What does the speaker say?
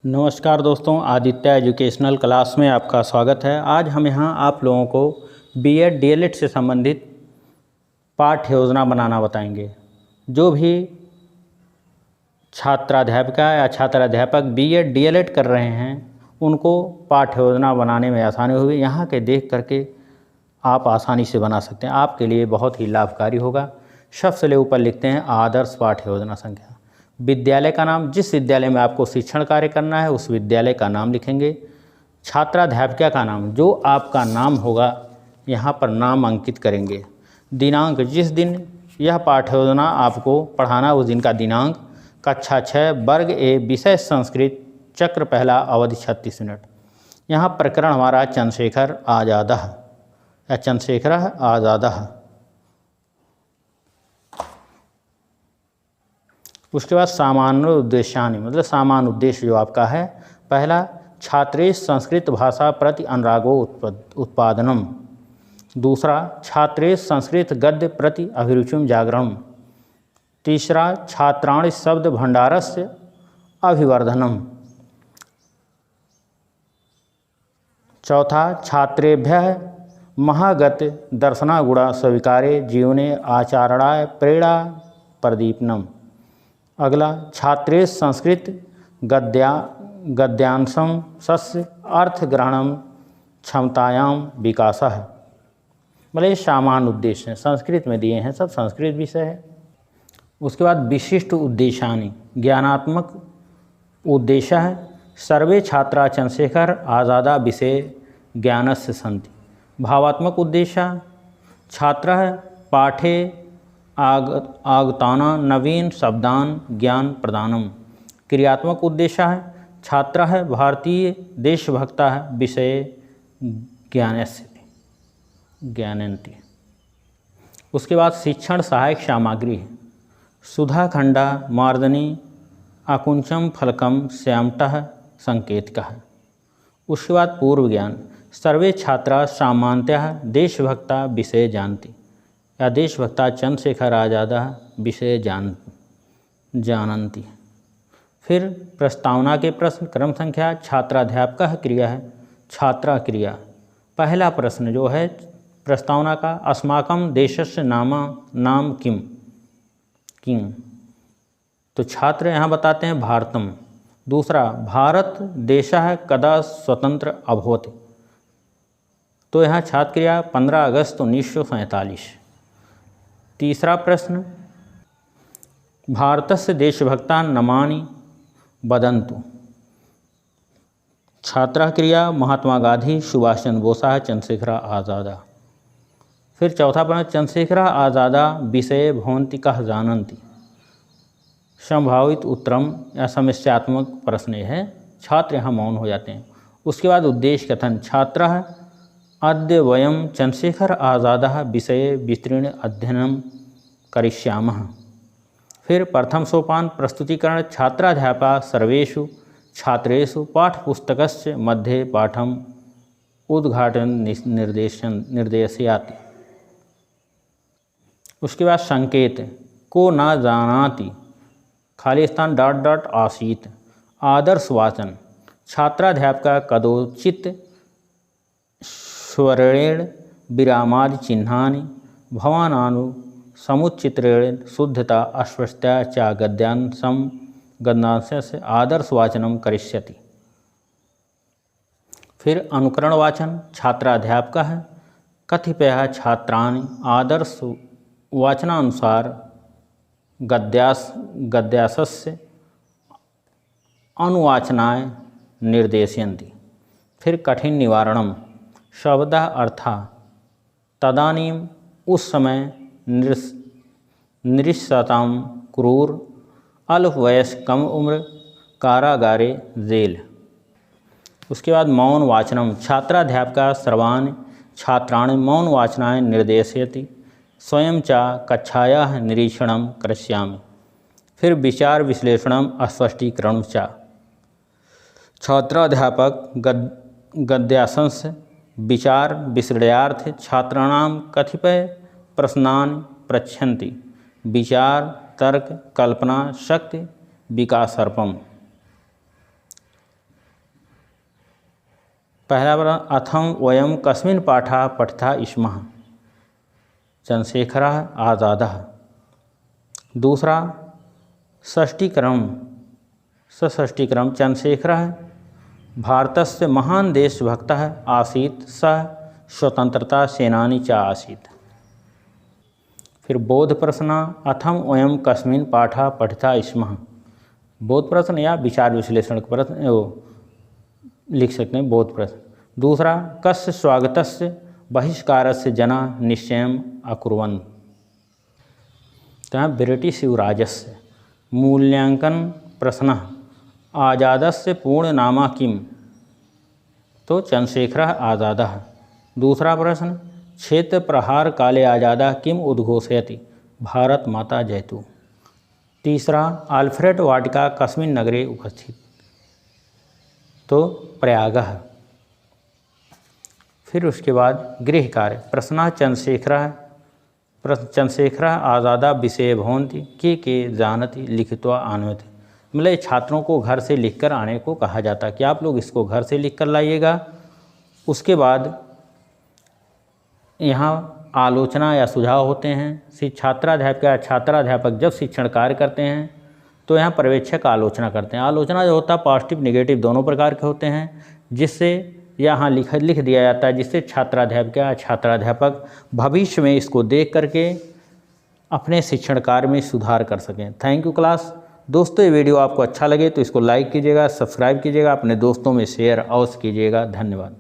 नमस्कार दोस्तों, Aditya educational class में आपका स्वागत है। आज हम यहाँ आप लोगों को बीएड डीएलएड से संबंधित पाठ्य योजना बनाना बताएंगे। जो भी छात्राध्यापिका या छात्राध्यापक बीएड डीएलएड कर रहे हैं उनको पाठ्य योजना बनाने में आसानी होगी। यहाँ के देख करके आप आसानी से बना सकते हैं, आपके लिए बहुत ही लाभकारी होगा। सबसे ऊपर लिखते हैं आदर्श पाठ्य योजना संख्या। विद्यालय का नाम, जिस विद्यालय में आपको शिक्षण कार्य करना है उस विद्यालय का नाम लिखेंगे। छात्राध्यापिका का नाम, जो आपका नाम होगा यहाँ पर नाम अंकित करेंगे। दिनांक, जिस दिन यह पाठ्य योजना आपको पढ़ाना उस दिन का दिनांक। कक्षा 6 वर्ग ए, विषय संस्कृत, चक्र पहला, अवधि 36 मिनट। यहाँ प्रकरण हमारा चंद्रशेखर आज़ादः या चंद्रशेखरः आज़ादः। उसके बाद सामान्य उद्देश्यानि, मतलब सामान्य उद्देश्य जो आपका है। पहला, छात्रेश संस्कृत भाषा प्रति अनुरागो उत्पादनम। दूसरा, छात्रेश संस्कृत गद्य प्रति अभिरुचिम जागरणम। तीसरा, छात्राणि शब्द भंडारस्य अभिवर्धनम। चौथा, छात्रेभ्यः महागत दर्शनागुणा स्वीकारे जीवने आचरणाय प्रेरणा प्रदीपनम। अगला, छात्रेश संस्कृत गद्यांशम सस्य अर्थग्रहणम क्षमतायाम विकासः। मतलब ये सामान्य उद्देश्य हैं, संस्कृत में दिए हैं, सब संस्कृत विषय है। उसके बाद विशिष्ट उद्देशानि, ज्ञानात्मक उद्देश्य है। सर्वे छात्रा चंद्रशेखर आज़ादा विषय ज्ञानस्य सन्ति। भावात्मक उद्देश्य, छात्रः पाठे आगताना नवीन शब्दान ज्ञान प्रदानम। क्रियात्मक उद्देश्य है, छात्रः भारतीय देशभक्ता विषय ज्ञानन्ति। उसके बाद शिक्षण सहायक सामग्री, सुधाखंडा मार्दनी आकुंचम फलकम श्यामटः संकेतकः। उसके बाद पूर्व ज्ञान, सर्वे छात्रा सामान्यतः देशभक्ता विषय जानती या देशभक्ता चंद्रशेखर आज़ादः विषय जानन्ति। फिर प्रस्तावना के प्रश्न, क्रम संख्या, छात्राध्यापक क्रिया है, छात्रा क्रिया। पहला प्रश्न जो है प्रस्तावना का, अस्माकं देशस्य नाम किम। तो छात्र यहाँ बताते हैं भारतम। दूसरा, भारत देशः कदा स्वतंत्र अभवत्। तो यहाँ छात्र क्रिया 15 अगस्त 1947। तीसरा प्रश्न, भारतस्य देशभक्ता नामानि वदन्तु। छात्रा क्रिया, महात्मा गांधी, सुभाष चंद्र बोस, चंद्रशेखर आज़ादा। फिर चौथा प्रश्न, चंद्रशेखर आज़ादा विषय भवन्ति कः जानन्ति। संभावित उत्तरम या समस्यात्मक प्रश्न है, छात्र यहाँ मौन हो जाते हैं। उसके बाद उद्देश्य कथन, छात्रः अद्य वयं चंद्रशेखर आज़ादः विषये विस्तृण अध्ययनं करिष्यामः। फिर प्रथम सोपान प्रस्तुतिकरण, छात्राध्यापक सर्वेषु छात्रेषु पाठ्यपुस्तकस्य मध्ये पाठम उद्घाटन निर्देशयाति। उसके बाद संकेत, को न जानाति खाली स्थान ... आसीत्। आदर्श वाचन, छात्राध्यापक कदोचित् स्वर्णेण विरामादि चिह्नानि भवानानु समुच्चित्रेण शुद्धता अस्पष्टता च गद्यांशस्य आदर्श वाचनम करिष्यति। फिर अनुकरण वाचन, छात्राध्यापक है, कतिपय छात्राणि आदर्श वाचनानुसार गद्यांशस्य अनुवाचनाय निर्देशयन्ति। फिर कठिन निवारणम, शब्दः अर्थः तदानीम उस समय निरीक्षताम क्रूर अल्पवयस्क कम उम्र कारागारे जेल। उसके बाद मौन वाचनम, छात्राध्यापक सर्वान् छात्रान् मौन वाचनाय निर्देशयति, स्वयं च कक्षायाः निरीक्षणं करिष्यामि। फिर विचार विश्लेषणम स्पष्टीकरणं च, छात्राध्यापक गद्यांशस्य विचार विश्लेषणार्थ छात्राणां कतिपय प्रश्नान् पृच्छन्ति। विचार तर्क कल्पना शक्ति विकासर्पम। पहला प्रश्न अथम वयम कस्मिन् पाठः पठितः स्मः, चंद्रशेखरः आज़ादः। दूसरा षष्टिक्रम चंद्रशेखरः भारतस्य महान् देशभक्तः आसीत्, सः स्वतंत्रता सेनानी च आसीत्। फिर बोध प्रश्न अथम वयम कस्मिन् पाठः पठितः स्मः, बोध प्रश्न या विचार विश्लेषण का प्रश्न लिख सकते हैं, बोध प्रश्न। दूसरा कस्य स्वागतस्य बहिष्कारस्य जनाः निश्चयम् अकुर्वन्, तो ब्रिटिश युवराजस्य। मूल्यांकन प्रश्न आज़ादस्य पूर्ण नाम किम, तो चंद्रशेखरः आज़ादः। दूसरा प्रश्न क्षेत्र प्रहार काले आज़ादः किम उद्घोषयति, भारत माता जयतु। तीसरा आल्फ्रेड वाटिका कस्मिन् नगरे उपस्थित, तो प्रयागः। फिर उसके बाद गृह कार्य प्रश्न चंद्रशेखरः आज़ादः विषये भवन्ति के जानति लिखित्वा आनयति, मतलब छात्रों को घर से लिखकर आने को कहा जाता है कि आप लोग इसको घर से लिख कर लाइएगा। उसके बाद यहाँ आलोचना या सुझाव होते हैं। छात्राध्यापक जब शिक्षण कार्य करते हैं तो यहाँ पर्यवेक्षक आलोचना करते हैं। आलोचना जो होता है पॉजिटिव निगेटिव दोनों प्रकार के होते हैं, जिससे यहाँ लिख दिया जाता है, जिससे छात्राध्यापक भविष्य में इसको देख करके अपने शिक्षण कार्य में सुधार कर सकें। Thank you class. दोस्तों ये वीडियो आपको अच्छा लगे तो इसको लाइक कीजिएगा, सब्सक्राइब कीजिएगा, अपने दोस्तों में शेयर अवश्य कीजिएगा। धन्यवाद।